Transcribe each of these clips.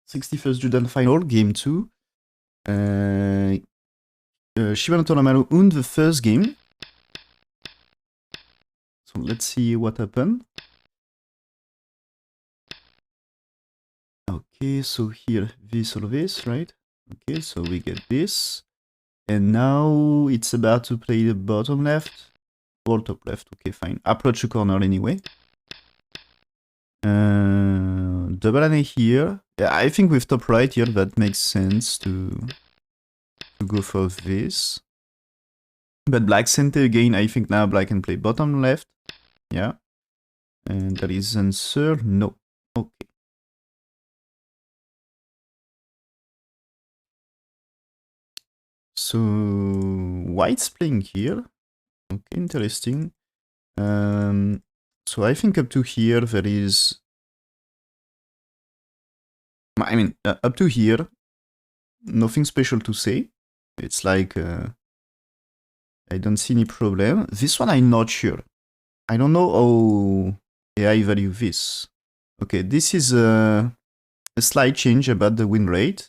61st Judan final, game 2. Shibano Toramaru won the first game. So let's see what happened. Okay, so here this or this, right? Okay, so we get this. And now it's about to play the bottom left or top left. Okay, fine. Approach the corner anyway. Double NA here. Yeah, I think with top right here, that makes sense to go for this. But black center again, I think now black can play bottom left. Yeah. And that is answer no. Okay. So white's playing here. Okay, interesting. So I think up to here there is, I mean, up to here, nothing special to say. It's like, I don't see any problem. This one I'm not sure. I don't know how AI value this. Okay, this is a slight change about the win rate.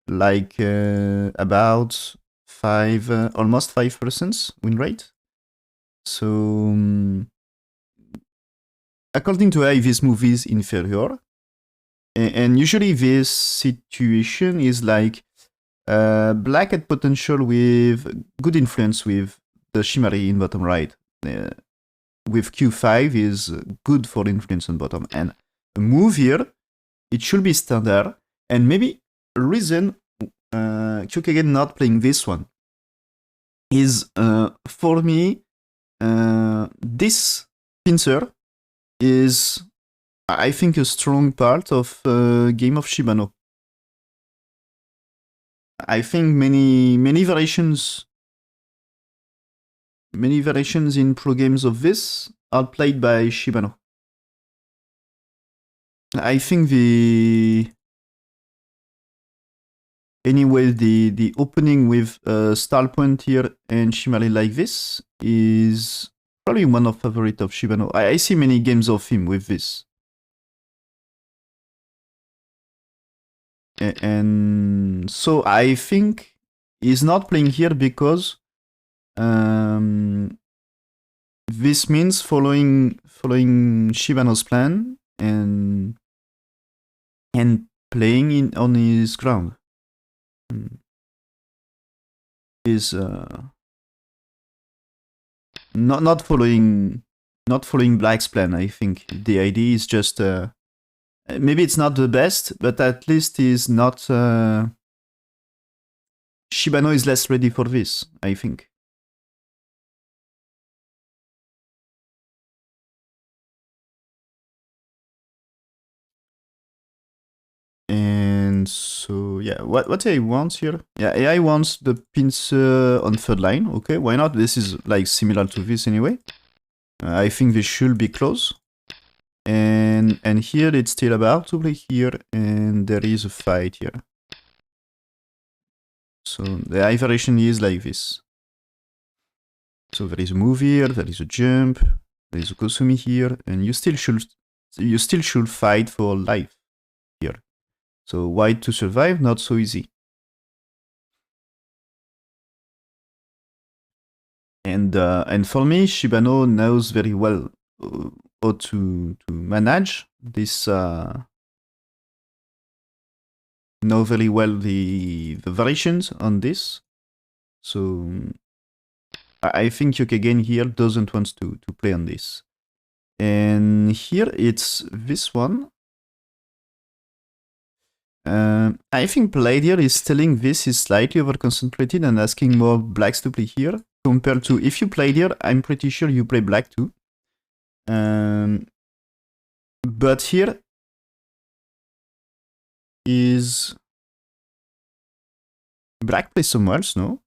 Like about almost 5% win rate. So according to AI, this move is inferior. And usually this situation is like black had potential with good influence with the Shimari in bottom right. With Q5 is good for influence on bottom. And a move here, it should be standard. And maybe a reason Kagen not playing this one is for me, this pincer is, I think, a strong part of game of Shibano. I think many variations in pro games of this are played by Shibano. I think the opening with stall point here and Shimari like this is probably one of favorite of Shibano. I see many games of him with this. And so I think he's not playing here because this means following Shibano's plan and playing on his ground is not following black's plan. I think the idea is just maybe it's not the best, but at least is not Shibano is less ready for this, I think. And so, yeah, what AI wants here? Yeah, AI wants the pincer on third line. Okay, why not? This is like similar to this anyway. I think this should be close. And here it's still about to play here, and there is a fight here. So the AI variation is like this. So there is a move here, there is a jump, there is a Kosumi here, and you still should fight for life here. So white to survive, not so easy. And for me, Shibano knows very well how to manage this. Know very well the variations on this. So I think Kagen here doesn't want to play on this. And here it's this one. I think play here is telling this is slightly over-concentrated and asking more blacks to play here, compared to if you played here, I'm pretty sure you play black too. But here is black plays somewhere else, no?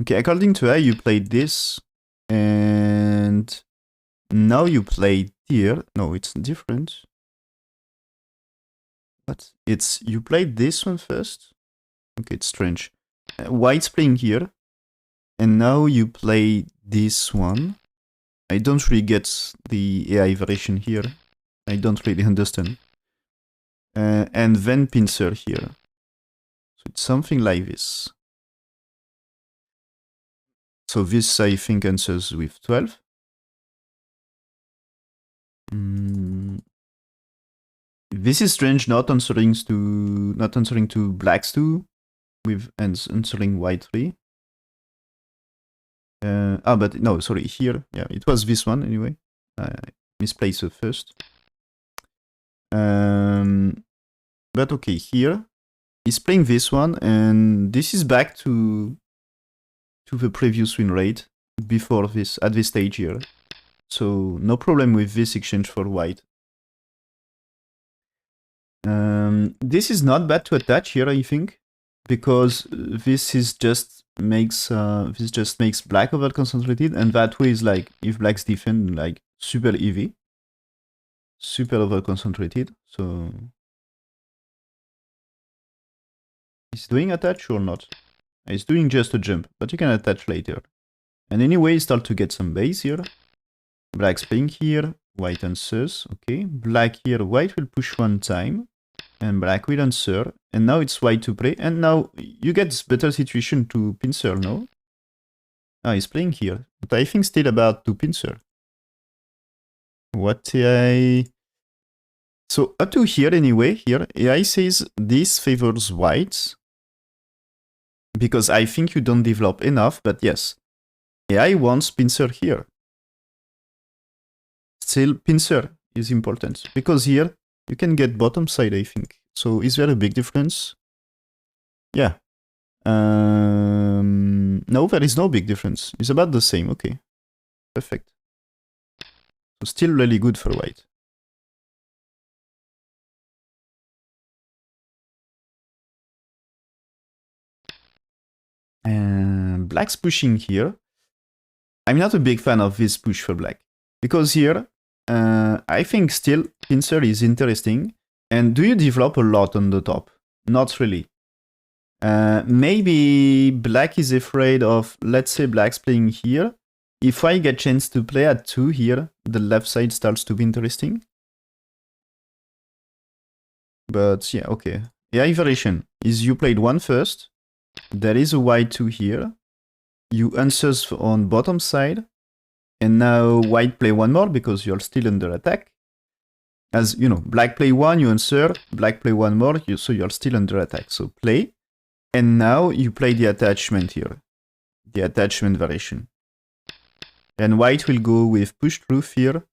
Okay, according to I, you played this, and now you played here. No, it's different. What? It's, you played this one first? Okay, it's strange. White's playing here, and now you play this one. I don't really get the AI variation here. I don't really understand. And then pincer here. So it's something like this. So this, I think, answers with 12. This is strange, not answering to blacks 2, with answering white 3. But no, sorry, here. Yeah, it was this one anyway. I misplaced it first. But okay, here he's playing this one, and this is back to the previous win rate before this, at this stage here. So no problem with this exchange for white. This is not bad to attach here, I think, because this just makes black over concentrated, and that way is like if blacks defend like super heavy, super over concentrated. So he's doing attach or not? He's doing just a jump, but you can attach later. And anyway, start to get some base here. Black's playing here, white answers. Okay, black here, white will push one time, and black will answer. And now it's white to play, and now you get better situation to pincer, no? Ah, he's playing here, but I think still about to pincer. What AI... So up to here anyway, here, AI says this favors white, because I think you don't develop enough, but yes, AI wants pincer here. Still, pincer is important, because here you can get bottom side, I think. So is there a big difference? Yeah. No, there is no big difference. It's about the same, okay. Perfect. So still really good for white. And black's pushing here. I'm not a big fan of this push for black, because here, I think still pincer is interesting. And do you develop a lot on the top? Not really. Maybe black is afraid of, let's say black's playing here. If I get chance to play at 2 here, the left side starts to be interesting. But yeah, okay. AI variation is you played 1 first. There is a white 2 here. You answers on bottom side. And now white play 1 more because you're still under attack. As you know, black play 1, you answer. Black play 1 more, so you're still under attack. So play. And now you play the attachment here. The attachment variation. And white will go with push roof here.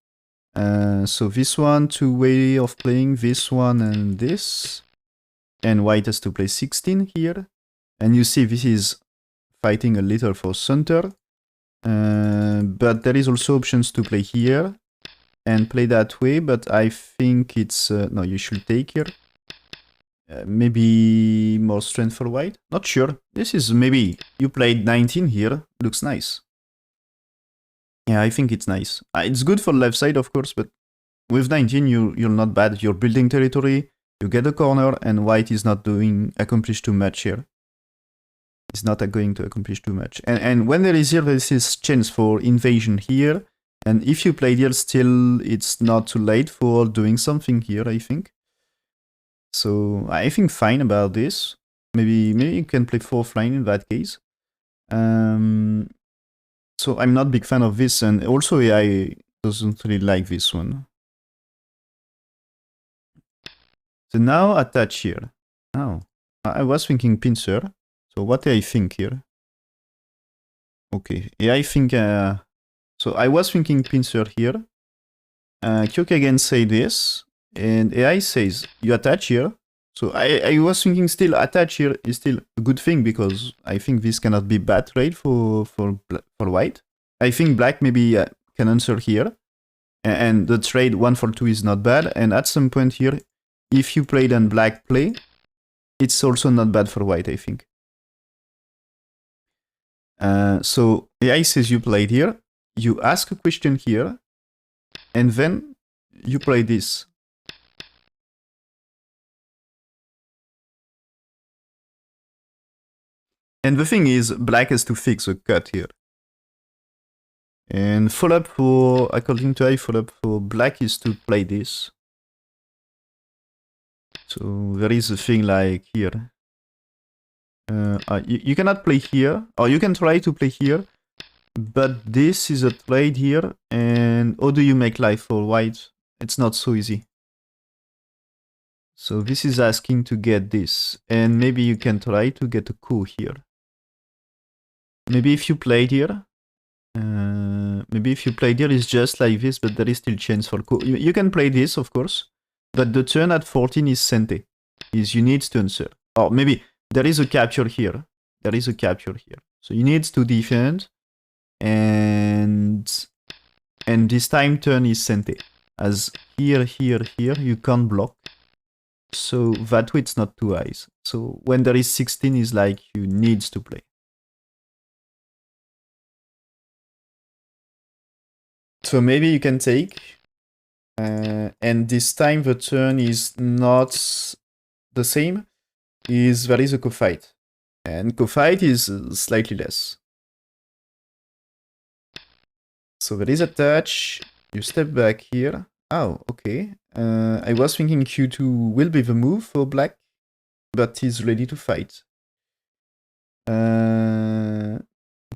So this one, 2 way of playing, this one and this. And white has to play 16 here. And you see this is fighting a little for center. But there is also options to play here and play that way. But I think it's... no, you should take here. Maybe more strength for white? Not sure. This is maybe... You played 19 here. Looks nice. Yeah, I think it's nice. It's good for left side, of course, but with 19, you're not bad. You're building territory, you get a corner, and white is not accomplish too much here. It's not going to accomplish too much. And when there is here, there is chance for invasion here. And if you play here, still, it's not too late for doing something here, I think. So I think fine about this. Maybe you can play 4th line in that case. So I'm not a big fan of this, and also AI doesn't really like this one. So now attach here. Oh, I was thinking pincer. So what do I think here? Okay, AI think... so I was thinking pincer here. Kagen say this, and AI says you attach here. So I was thinking still attach here is still a good thing, because I think this cannot be bad trade for white. I think black maybe can answer here. And the trade 1 for 2 is not bad. And at some point here, if you played and black play, it's also not bad for white, I think. So AI says you played here. You ask a question here. And then you play this. And the thing is, black has to fix a cut here. And follow-up for, according to I, follow-up for black is to play this. So there is a thing like here. You cannot play here, or you can try to play here, but this is a trade here, and how do you make life for white? It's not so easy. So this is asking to get this, and maybe you can try to get a coup here. Maybe if you played here, it's just like this, but there is still chance for coup. You can play this, of course, but the turn at 14 is Sente, is you need to answer. Or maybe there is a capture here. There is a capture here. So you need to defend, and this time turn is Sente. As here, you can't block. So that way it's not too high. So when there is 16 is like you need to play. So maybe you can take, and this time the turn is not the same, there is a co-fight. And co-fight is slightly less. So there is a touch, you step back here. Oh, okay. I was thinking Q2 will be the move for black, but he's ready to fight. There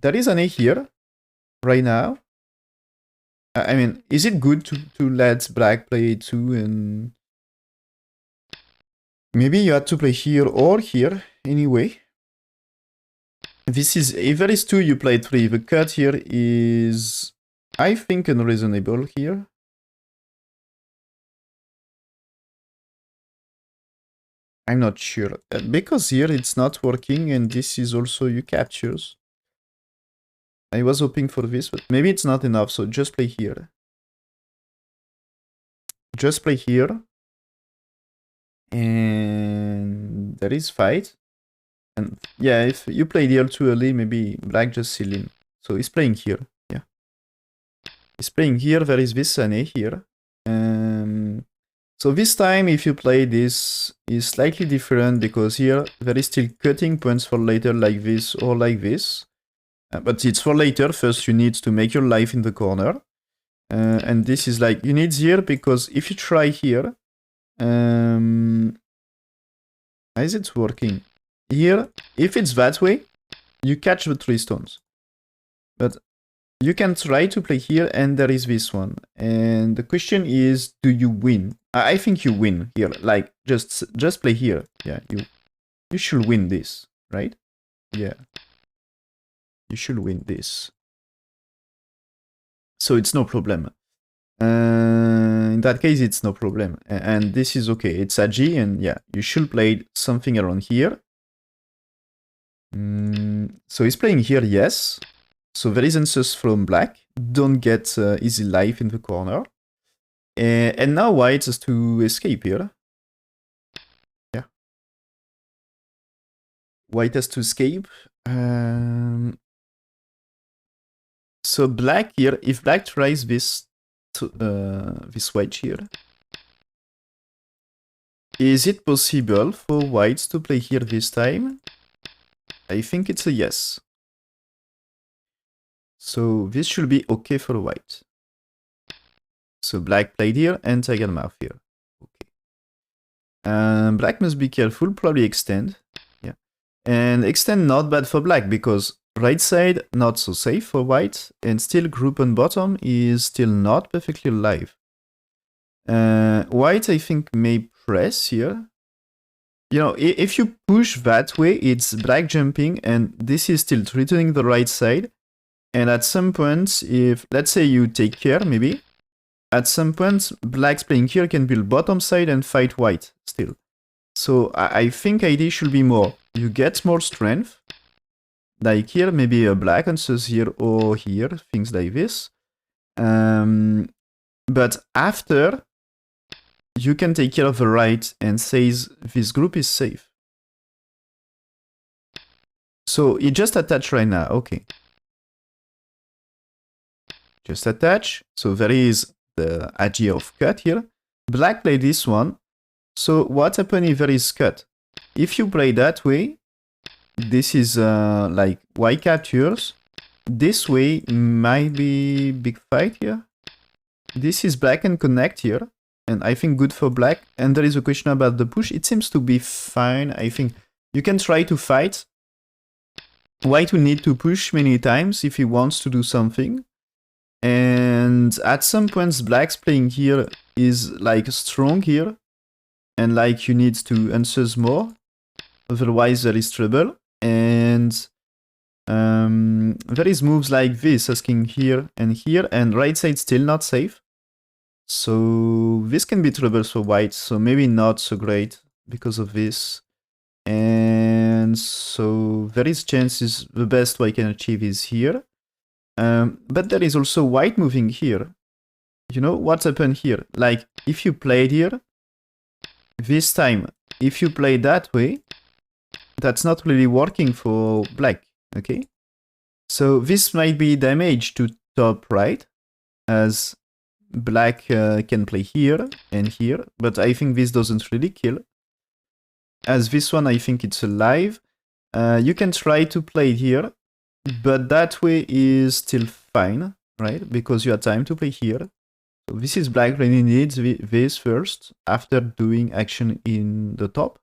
is an A here, right now. I mean, is it good to let black play 2 and... Maybe you had to play here or here, anyway. This is, if there is 2, you play 3. The cut here is, I think, unreasonable here. I'm not sure. Because here it's not working, and this is also you captures. I was hoping for this, but maybe it's not enough, so just play here. Just play here. And there is fight. And yeah, if you play here too early, maybe black just seal in. So he's playing here, yeah. He's playing here, there is this and A here. So this time, if you play this, is slightly different, because here there is still cutting points for later like this or like this. But it's for later. First you need to make your life in the corner. And this is like, you need here, because if you try here, how is it working? Here, if it's that way, you catch the 3 stones. But you can try to play here, and there is this one. And the question is, do you win? I think you win here. Like, just play here. Yeah, you should win this, right? Yeah. You should win this. So it's no problem. In that case, it's no problem. And this is okay. It's a G, and yeah, you should play something around here. So he's playing here, yes. So there is answers from black. Don't get easy life in the corner. And now white has to escape here. Yeah. White has to escape. So black here, if black tries this wedge here, is it possible for whites to play here this time? I think it's a yes. So this should be okay for white. So black played here and tiger mouth here. Okay. Black must be careful, probably extend. Yeah. And extend not bad for black, because right side not so safe for white, and still group on bottom is still not perfectly alive. White, I think, may press here. You know, if you push that way, it's black jumping, and this is still threatening the right side. And at some point, if, let's say you take care, maybe, at some point, black's playing here can build bottom side and fight white still. So I think idea should be more, you get more strength. Like here, maybe a black answers here or here, things like this. But after, you can take care of the right and says this group is safe. So it just attached right now, okay. Just attach. So there is the idea of cut here. Black played this one. So what happens if there is cut? If you play that way, this is like white captures. This way might be big fight here. This is black and connect here. and I think good for black. And there is a question about the push. It seems to be fine. I think you can try to fight. White will need to push many times if he wants to do something. And at some points, black's playing here is like strong here. And like you need to answer more. Otherwise there is trouble. And there is moves like this, asking here, and right side still not safe. So this can be trouble for white, so maybe not so great because of this. And so there is chances the best white can achieve is here. But there is also white moving here. You know what's happened here? Like if you played here, this time, if you play that way, that's not really working for black, okay? So this might be damage to top right, as black can play here and here, but I think this doesn't really kill. As this one, I think it's alive. You can try to play here, but that way is still fine, right? Because you have time to play here. So this is black really needs this first, after doing action in the top.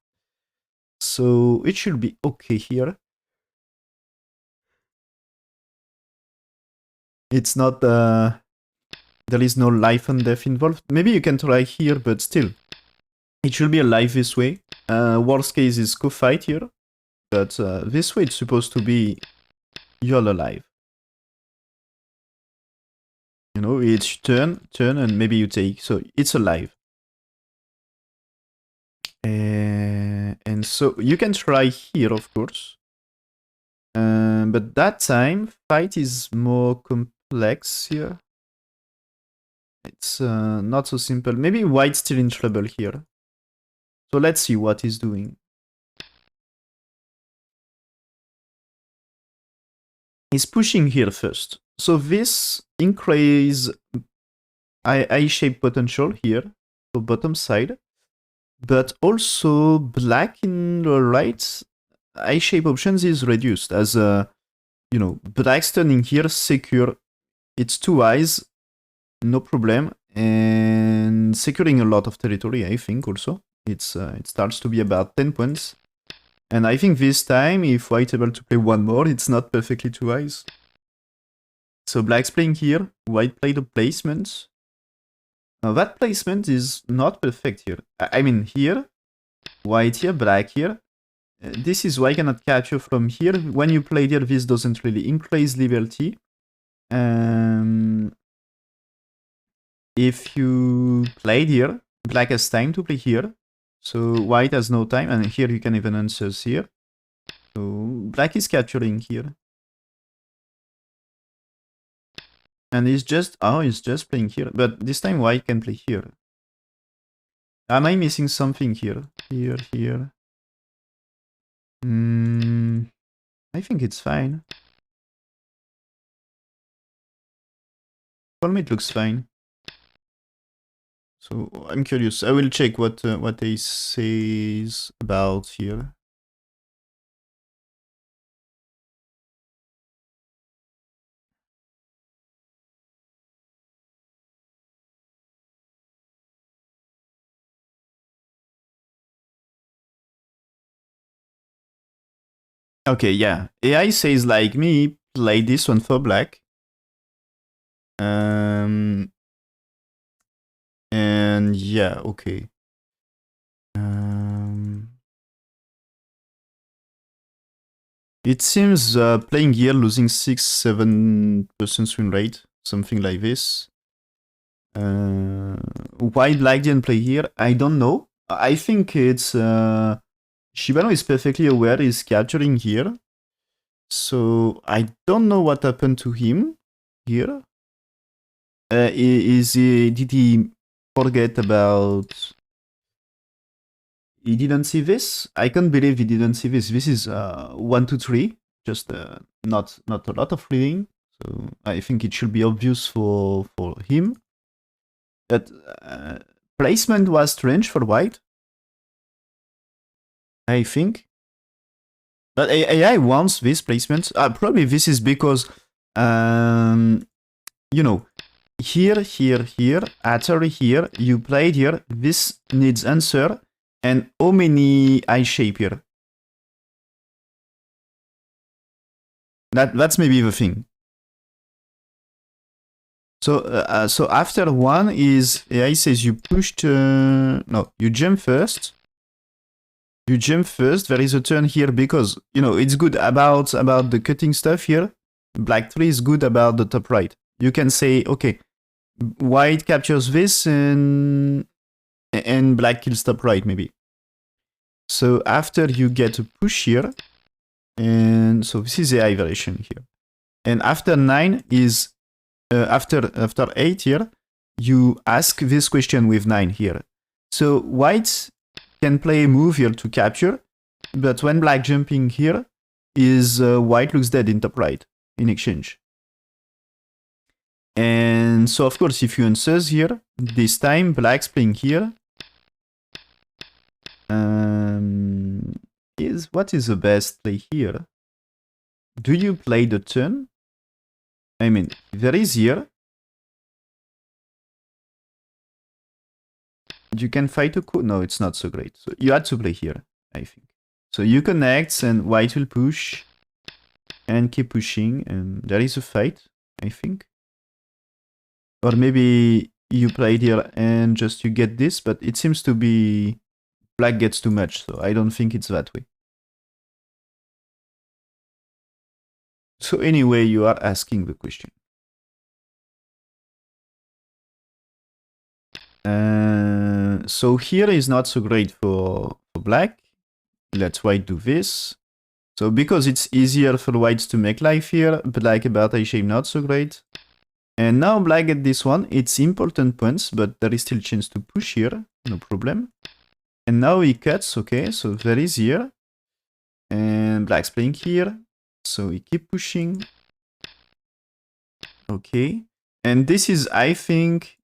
So it should be okay here. It's not, there is no life and death involved. Maybe you can try here, but still. It should be alive this way. Worst case is go fight here. But this way it's supposed to be you're alive. You know, it's turn, and maybe you take. So it's alive. And so you can try here, of course. But that time, fight is more complex here. It's not so simple. Maybe white's still in trouble here. So let's see what he's doing. He's pushing here first. So this increase I-shape potential here, so bottom side. But also black in the right I-shape options is reduced as you know, black's turning here secure. It's 2 eyes, no problem, and securing a lot of territory. I think also it starts to be about 10 points. And I think this time, if white able to play one more, it's not perfectly 2 eyes. So black's playing here, white played a placement. Now that placement is not perfect here. I mean here, white here, black here. This is why I cannot capture from here. When you play here, this doesn't really increase liberty. If you played here, black has time to play here. So white has no time, and here you can even answer here. So black is capturing here. And he's just playing here. But this time white can play here. Am I missing something here? Here. I think it's fine. For me it looks fine. So I'm curious. I will check what they says about here. Okay, yeah. AI says like me, play this one for black. And yeah, okay. It seems playing here losing 6-7% win rate, something like this. Why black didn't play here? I don't know. I think it's Shibano is perfectly aware he's capturing here. So I don't know what happened to him here. Did he forget about... He didn't see this? I can't believe he didn't see this. This is 1, 2, 3. Just not a lot of reading. So I think it should be obvious for him. But placement was strange for white, I think. But AI wants this placement. Probably this is because, you know, here, Atari here, you played here, this needs answer, and how many I shape here? That's maybe the thing. So after one is AI says you pushed no, you jump first. You jump first. There is a turn here because it's good about the cutting stuff here. Black 3 is good about the top right. You can say okay, white captures this and black kills top right maybe. So after you get a push here, and so this is the AI variation here. And after 9 is after 8 here, you ask this question with 9 here. So white can play a move here to capture, but when black jumping here, is white looks dead in top right in exchange. And so of course if you answers here, this time black's playing here. What is the best play here? Do you play the turn? I mean, there is here. You can fight a coup. No, it's not so great. So you had to play here, I think. So you connect and white will push and keep pushing. And there is a fight, I think. Or maybe you played here and just you get this, but it seems to be black gets too much. So I don't think it's that way. So anyway, you are asking the question. So here is not so great for black. Let's white do this. So because it's easier for whites to make life here, black about I shape not so great. And now black get this one. It's important points, but there is still chance to push here. No problem. And now he cuts, okay, so there is here. And black's playing here. So he keep pushing. Okay. And this is, I think,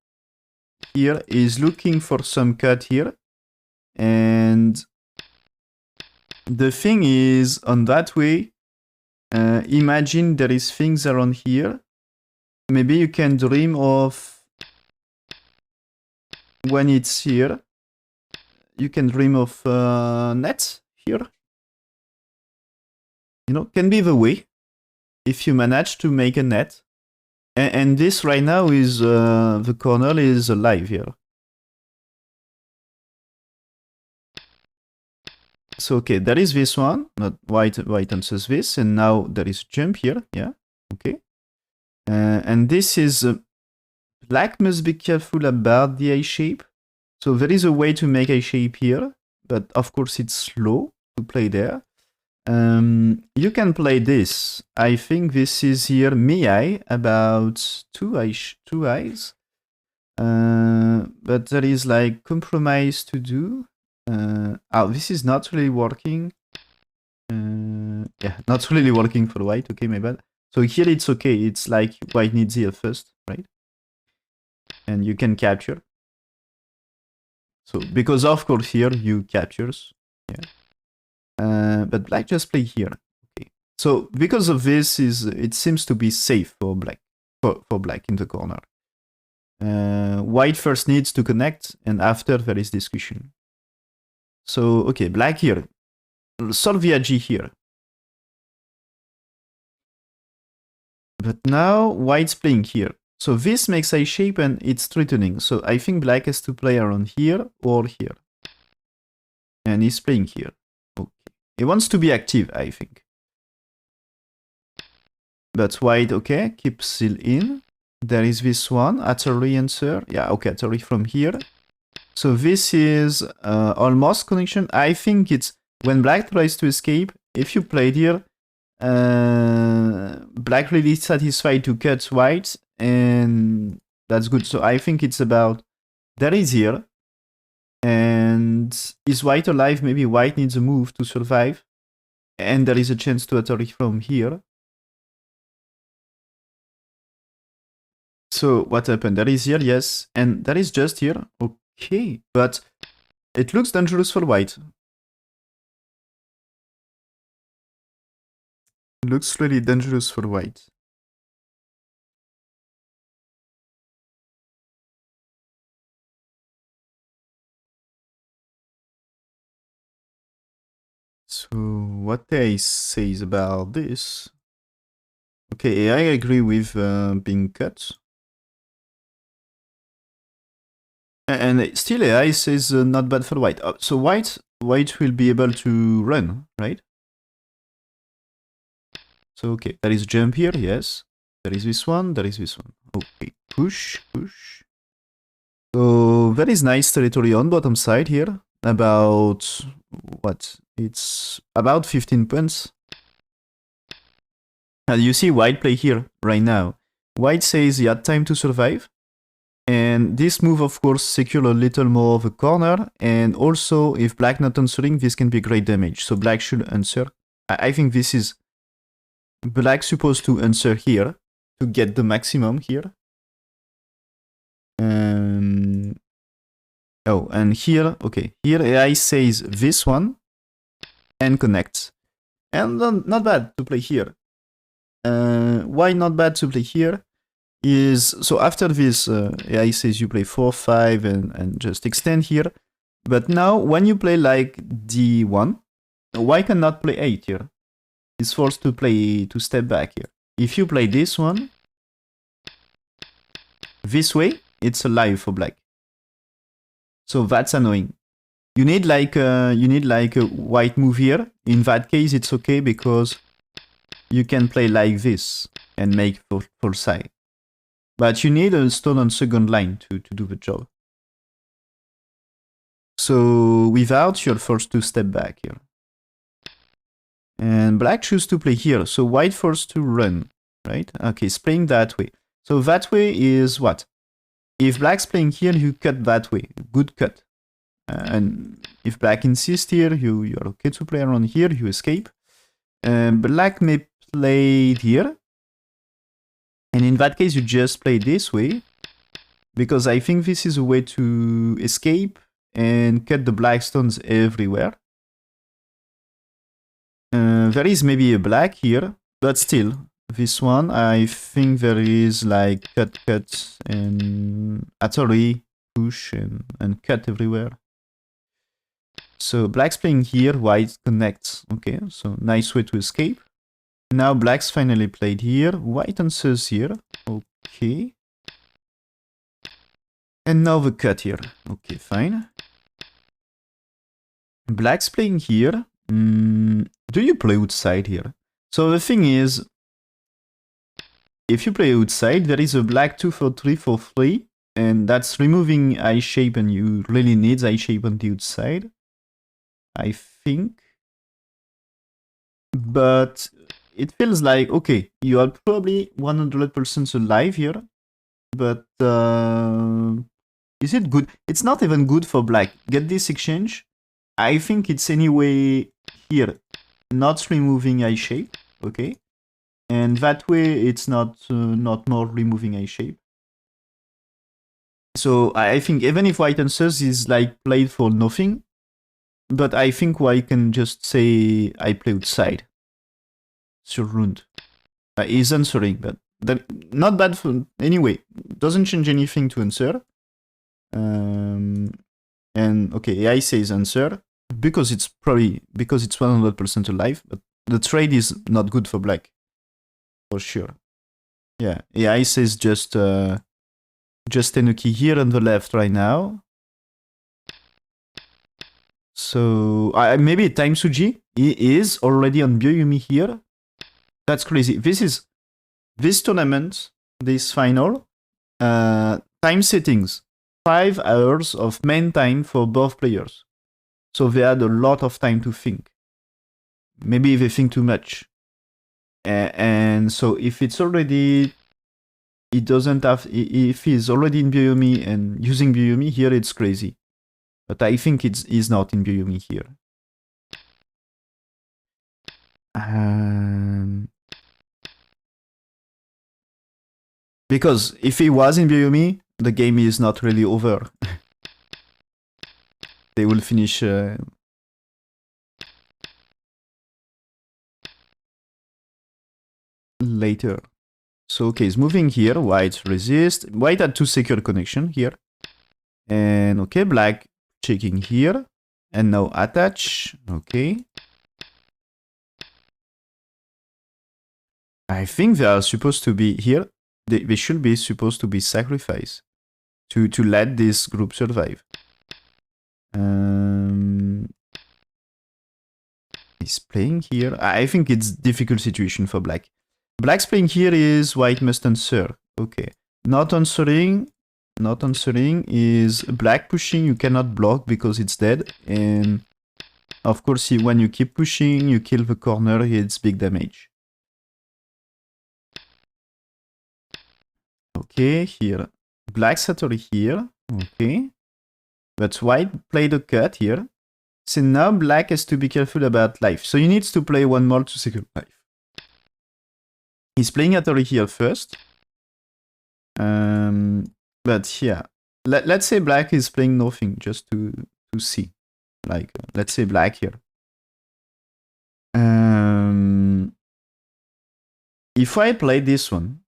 here is looking for some cut here. And the thing is, on that way, imagine there is things around here. Maybe you can dream of when it's here. You can dream of nets here. Can be the way if you manage to make a net. And this right now is the corner is alive here. So okay, there is this one. Not white answers this, and now there is jump here. Yeah, okay. And this is black must be careful about the A shape. So there is a way to make a shape here, but of course it's slow to play there. You can play this. I think this is here Miyai about two eyes. But there is like compromise to do. This is not really working. Yeah, not really working for white. Okay, my bad. So here it's okay. It's like white needs here first, right? And you can capture. So because of course here you captures. Yeah. But black just play here. Okay. So because of this it seems to be safe for black for black in the corner. White first needs to connect, and after there is discussion. So okay, black here. Solve the AG here. But now white's playing here. So this makes a shape and it's threatening. So I think black has to play around here or here. And he's playing here. Okay. He wants to be active, I think. But white, okay, keeps still in. There is this one, Atari answer. Yeah, okay, Atari from here. So this is almost connection. I think it's when black tries to escape, if you played here, black really satisfied to cut white, and that's good. So I think it's about that is here. And is white alive? Maybe white needs a move to survive. And there is a chance to Atari from here. So what happened? That is here, yes. And that is just here. Okay. But it looks dangerous for white. Looks really dangerous for white. So what AI says about this? Okay, AI agree with being cut. And still AI says not bad for white. So white will be able to run, right? So okay, there is jump here, yes. There is this one, there is this one. Okay, push, push. So that is nice territory on bottom side here. About what? It's about 15 points. And you see white play here right now. White says he had time to survive. And this move, of course, secure a little more of a corner. And also, if black not answering, this can be great damage. So black should answer. I think this is black supposed to answer here to get the maximum here. Oh, and here, okay, here AI says this one and connects. And not bad to play here. Why not bad to play here? Is so after this, AI says you play 4, 5, and just extend here. But now, when you play like D1, why cannot play 8 here? It's forced to step back here. If you play this one, this way, it's alive for black. So that's annoying. You need like a white move here. In that case, it's okay because you can play like this and make full side. But you need a stone on second line to do the job. So without, you're forced to step back here. And black choose to play here. So white forced to run, right? Okay, it's playing that way. So that way is what? If black's playing here, you cut that way. Good cut. And if black insists here, you're okay to play around here, you escape. Black may play here. And in that case, you just play this way. Because I think this is a way to escape and cut the black stones everywhere. There is maybe a black here, but still, this one, I think there is like cut, and Atari, push, and cut everywhere. So black's playing here, white connects. Okay, so nice way to escape. Now black's finally played here, white answers here. Okay. And now the cut here. Okay, fine. Black's playing here. Do you play outside here? So the thing is, if you play outside, there is a black 2 for 3 for 3, and that's removing eye shape, and you really need eye shape on the outside, I think. But it feels like, okay, you are probably 100% alive here, but is it good? It's not even good for black. Get this exchange. I think it's anyway here, not removing eye shape, okay? And that way it's not more removing eye shape. So I think even if white answers is like played for nothing, but I think white can just say I play outside. Sur rund. He's answering, but that not bad for anyway. Doesn't change anything to answer. And okay, AI says answer because it's 100% alive, but the trade is not good for black, for sure. Yeah, AI says just Tenuki here on the left right now. So maybe Time Suji is already on Byoyumi here. That's crazy. This tournament, this final, time settings. 5 hours of main time for both players. So they had a lot of time to think. Maybe they think too much. And so if it's already... It doesn't have... If he's already in Byoyomi and using Byoyomi, here it's crazy. But I think he's not in Byoyomi here. Because if he was in Byoyomi, the game is not really over. They will finish later. So okay, he's moving here. White resist. White had to secure connection here. And okay, black checking here. And now attach. Okay. I think they are supposed to be here. They should be supposed to be sacrificed to let this group survive. He's playing here. I think it's difficult situation for black. Black's playing here is white must answer. Okay. Not answering is black pushing. You cannot block because it's dead. And of course, when you keep pushing, you kill the corner, it's big damage. Okay, here. Black Satori here. Okay. But white played a cut here. So now black has to be careful about life. So he needs to play one more to secure life. He's playing Hattori here first. But yeah. Let's say black is playing nothing just to see. Like, let's say black here. If I play this one,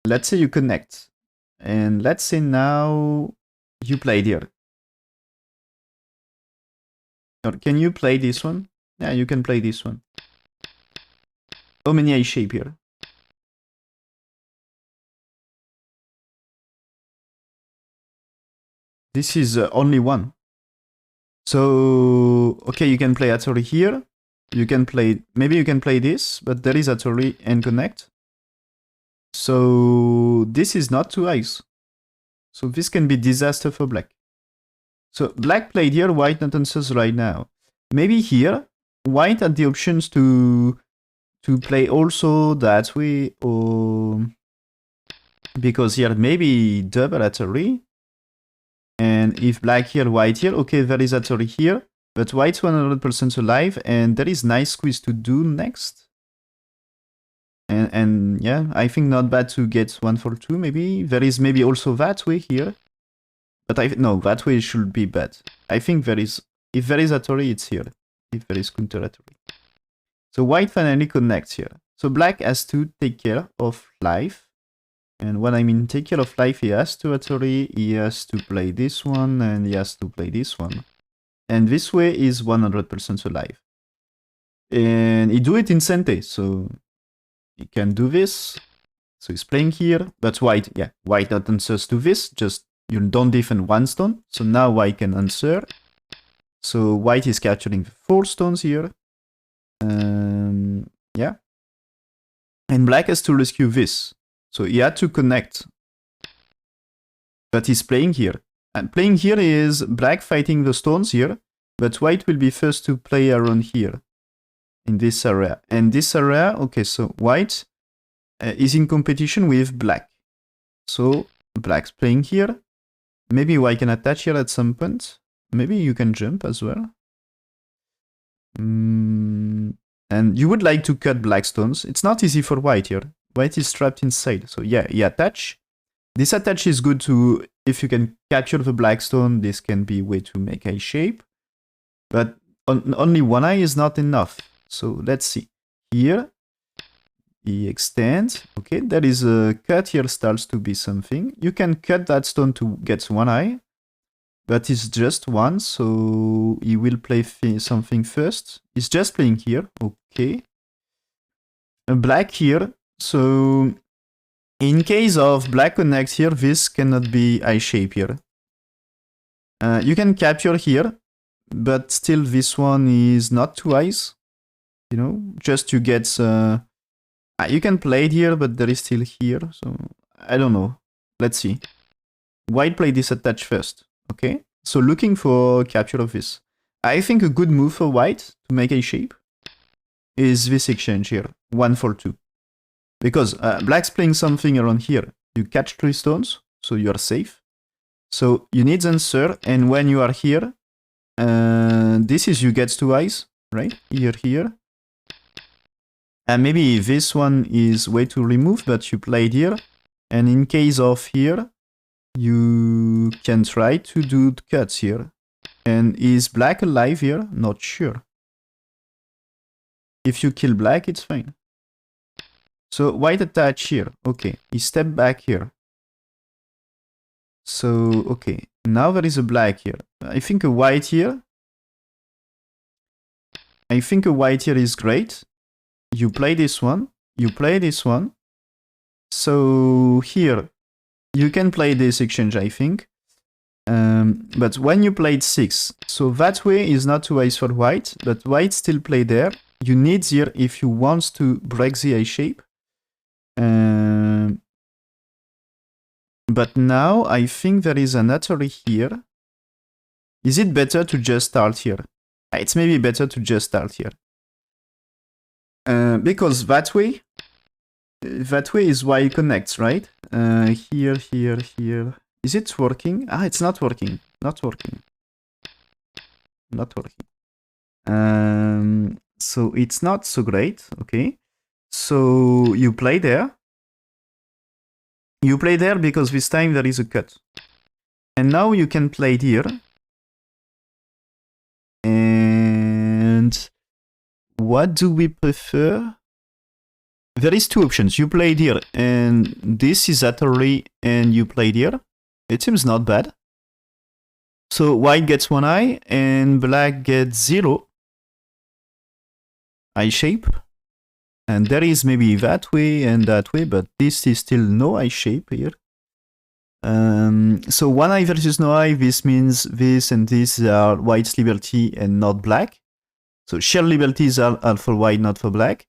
let's say you connect. And let's say now you played here. Or can you play this one? Yeah, you can play this one. How many I shape here? This is only one. So, okay, you can play Hattori here. You can play, maybe you can play this, but there is Hattori and connect. So, this is not two eyes. So, this can be disaster for black. So, black played here, white not answers right now. Maybe here, white had the options to play also that way, or because here maybe double Hattori. And if black here, white here, okay, there is Hattori here, but white's 100% alive, and there is nice squeeze to do next. And yeah, I think not bad to get 1 for 2, maybe. There is maybe also that way here. But no, that way should be bad. I think there is, if there is Hattori, it's here. If there is counter Hattori. So white finally connects here. So black has to take care of life. And when I mean take care of life, he has to Hattori, he has to play this one, and he has to play this one. And this way is 100% alive. And he do it in Sente, so he can do this. So he's playing here, but white, yeah, white not answers to this, just you don't defend one stone. So now white can answer. So white is capturing 4 stones here. Yeah. And black has to rescue this. So he had to connect. But he's playing here. And playing here is black fighting the stones here. But white will be first to play around here. In this area. And this area, okay, so white is in competition with black. So black's playing here. Maybe white can attach here at some point. Maybe you can jump as well. And you would like to cut black stones. It's not easy for white here. White is trapped inside. So yeah, he attach. This attach is good to, if you can capture the black stone, this can be a way to make eye shape. But only one eye is not enough. So let's see. Here, he extends. Okay, there is a cut here, starts to be something. You can cut that stone to get one eye. But it's just one, so he will play something first. He's just playing here. Okay. A black here. So, in case of black connects here, this cannot be eye shape here. You can capture here, but still this one is not two eyes. You know, just to get... you can play it here, but there is still here. So, I don't know. Let's see. White play this attach first. Okay. So, looking for capture of this. I think a good move for white to make a shape is this exchange here. 1 for 2. Because black's playing something around here. You catch 3 stones, so you are safe. So you need answer, and when you are here, this is you get 2 eyes, right? Here. And maybe this one is way to remove, but you played here. And in case of here, you can try to do cuts here. And is black alive here? Not sure. If you kill black, it's fine. So white attach here. Okay, he stepped back here. So, okay, now there is a black here. I think a white here. I think a white here is great. You play this one. you play this one. So here, you can play this exchange, I think. But when you played 6, so that way is not too wise for white, but white still play there. You need here if you want to break the A shape. But now I think there is an artery here. Is it better to just start here? It's maybe better to just start here. Because that way is why it connects, right? Here, here, here. Is it working? Ah, it's not working. Not working. Not working. So it's not so great, okay? So you play there. You play there because this time there is a cut. And now you can play here. And what do we prefer? There is 2 options. You played here and this is Atari and you played here. It seems not bad. So white gets 1 eye and black gets 0 eye shape. And there is maybe that way and that way, but this is still no eye shape here. So 1 eye versus no eye, this means this and this are white's liberty and not black. So shared liberties are for white, not for black.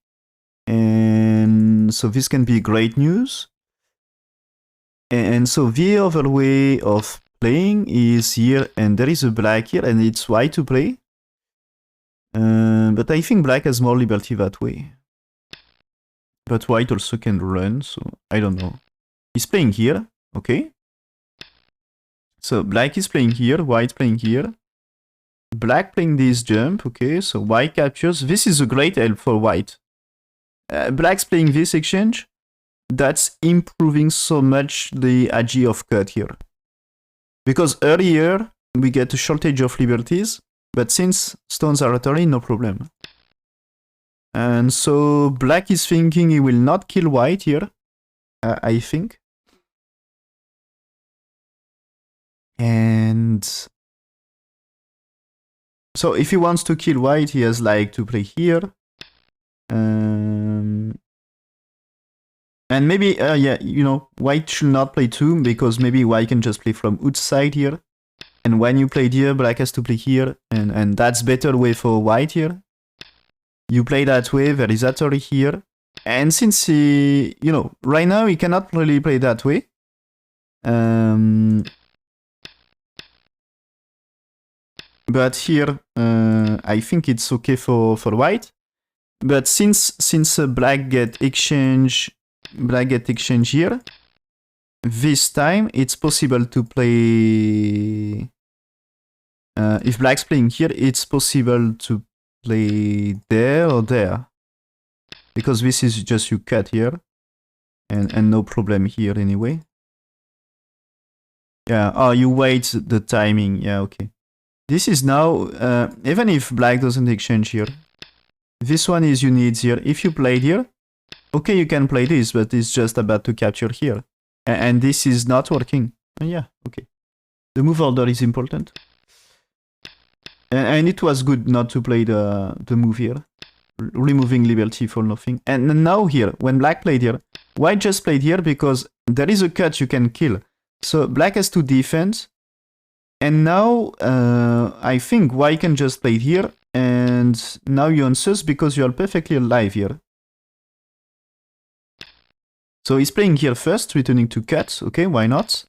And so this can be great news. And so the other way of playing is here, and there is a black here, and it's white to play. But I think black has more liberty that way. But white also can run, so I don't know. He's playing here, okay. So black is playing here, white playing here. Black playing this jump, okay, so white captures. This is a great help for white. Black's playing this exchange. That's improving so much the AG of cut here. Because earlier, we get a shortage of liberties, but since stones are Atari, no problem. And so black is thinking he will not kill white here, I think. And so if he wants to kill white, he has like to play here. And maybe, yeah, you know, white should not play 2 because maybe white can just play from outside here. And when you play here, black has to play here. And that's better way for white here. You play that way, there is Atari here. And since he, you know, right now he cannot really play that way. But here, I think it's okay for white. But since black get exchange here, this time it's possible to play. If black's playing here, it's possible to play there or there, because this is just you cut here, and no problem here anyway. Yeah. Oh, you wait the timing. Yeah. Okay. This is now even if black doesn't exchange here. This one is you need here. If you played here, okay, you can play this, but it's just about to capture here. And this is not working. Yeah, okay. The move order is important. And it was good not to play the move here. Removing liberty for nothing. And now here, when black played here, white just played here because there is a cut you can kill. So black has to defend. And now, I think white can just play here. And now you answer because you are perfectly alive here. So he's playing here first, returning to cut. Okay, why not?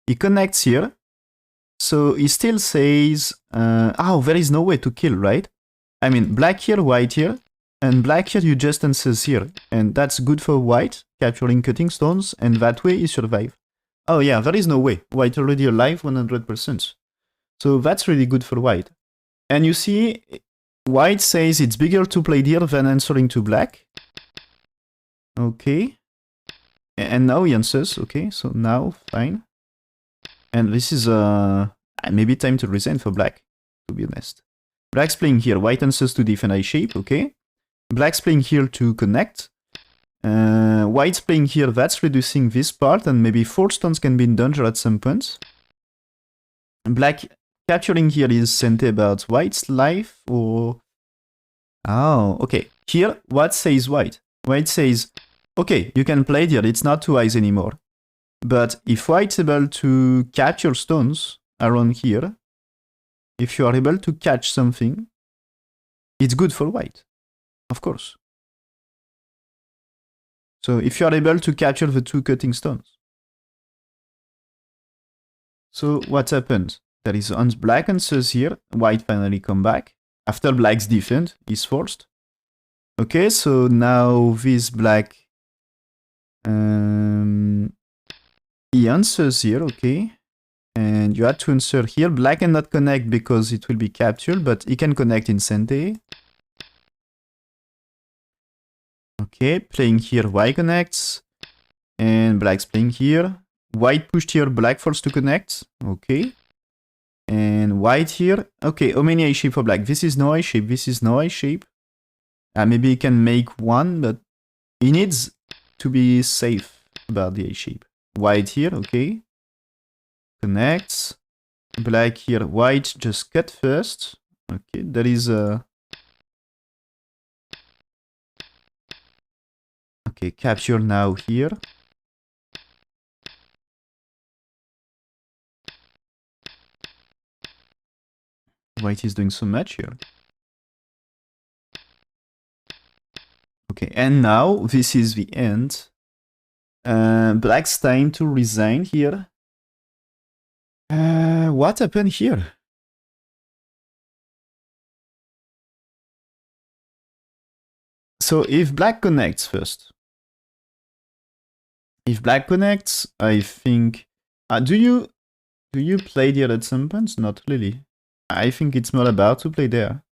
He connects here. So he still says, oh, there is no way to kill, right? I mean, black here, white here. And black here, you just answers here. And that's good for white, capturing cutting stones. And that way he survive. Oh yeah, there is no way. White already alive 100%. So that's really good for white. And you see, white says it's bigger to play here than answering to black. Okay. And now he answers. Okay, so now, fine. And this is maybe time to resign for black, to be honest. Black's playing here. White answers to defend eye shape. Okay. Black's playing here to connect. White's playing here. That's reducing this part. And maybe 4 stones can be in danger at some point. Black capturing here is sent about white's life or... Oh, okay. Here, what says white? White says, okay, you can play here. It's not two eyes anymore. But if white's able to capture stones around here, if you are able to catch something, it's good for white, of course. So if you are able to capture the two cutting stones. So what happened? There is black answers here. White finally come back. After black's defend is forced. Okay, so now this black he answers here, okay. And you had to answer here. Black cannot connect because it will be captured, but he can connect in Sente. Okay, playing here, white connects. And black's playing here. White pushed here, black forced to connect. Okay. And white here. Okay, how many eye shape for black? This is no eye shape, this is no eye shape. Maybe he can make one, but he needs to be safe about the eye shape. White here, okay. Connects. Black here, white just cut first. Okay, there is a... Okay, capture now here. White is doing so much here. Okay, and now this is the end. Black's time to resign here. What happened here? So if black connects first. If black connects, I think... do you play there at some point? Not really. I think it's more about to play there.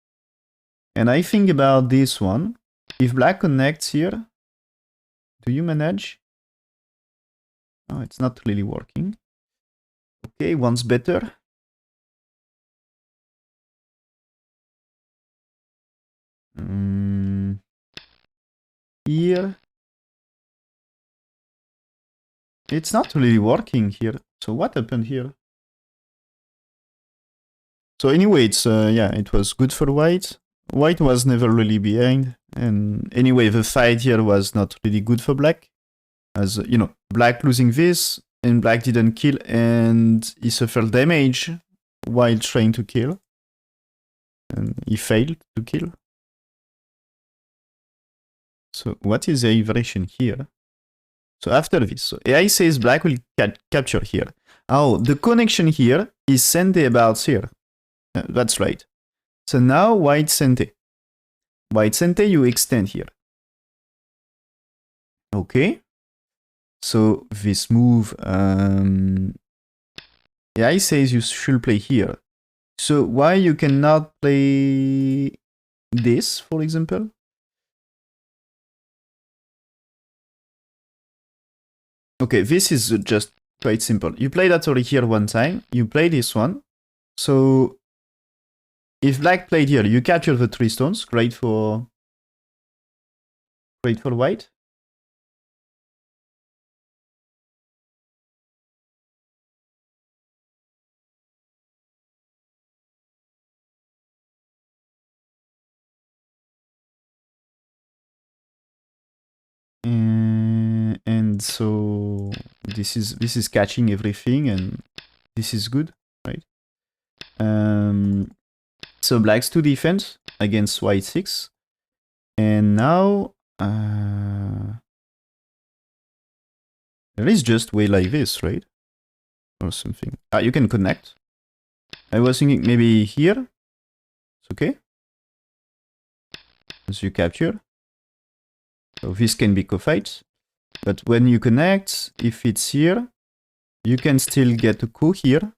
And I think about this one. If black connects here, do you manage? Oh, it's not really working. Okay, one's better. Here. It's not really working here. So what happened here? So anyway, it's yeah, it was good for white. White was never really behind. And anyway, the fight here was not really good for black. As, you know, black losing this, and black didn't kill, and he suffered damage while trying to kill. And he failed to kill. So what is the variation here? So after this, so AI says black will capture here. Oh, the connection here is Sente about here. That's right. So now white Sente. White Sente, you extend here. Okay. So this move, AI says you should play here. So why you cannot play this, for example? Okay, this is just quite simple. You play that already here one time. You play this one. So if black played here, you capture the 3 stones. Great for white. And so this is catching everything, and this is good, right? So black's 2 defense against white 6, and now there is just way like this, right? Or something. You can connect. I was thinking maybe here. It's okay. As you capture. So this can be co-fight. But when you connect, if it's here, you can still get a coup here.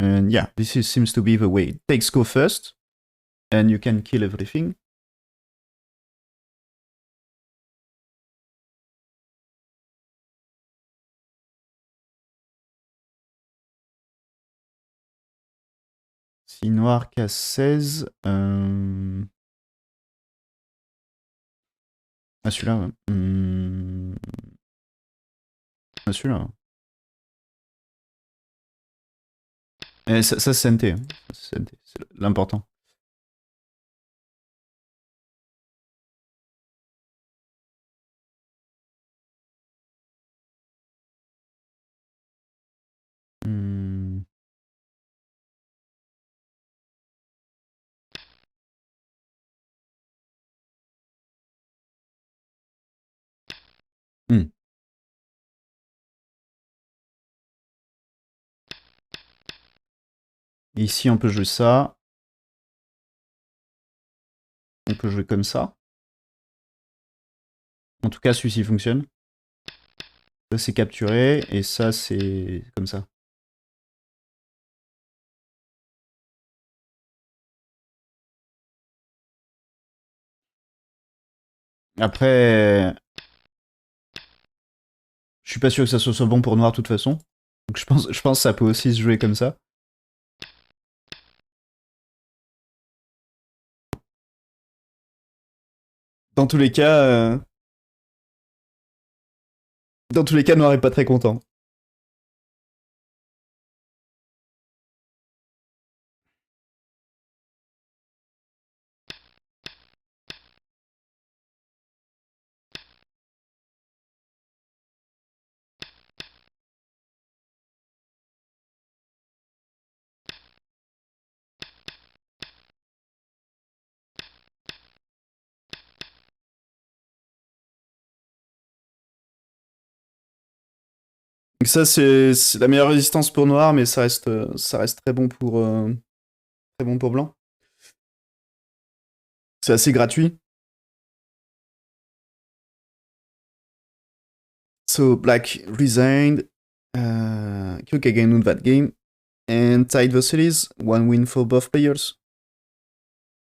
And yeah, this seems to be the way. It takes go first, and you can kill everything. Si noir casse 16... Ah, celui-là, Ah, celui-là. Ça c'est CNT. Hein. C'est l'important. Et ici, on peut jouer ça. On peut jouer comme ça. En tout cas, celui-ci fonctionne. Ça, c'est capturé. Et ça, c'est comme ça. Après, je suis pas sûr que ça soit bon pour noir de toute façon. Donc je pense que ça peut aussi se jouer comme ça. Dans tous les cas, noir est pas très content. Donc ça, c'est la meilleure résistance pour noir, mais ça reste très bon pour blanc. C'est assez gratuit. So black resigned. Kagen won that game. And tied the series. One win for both players.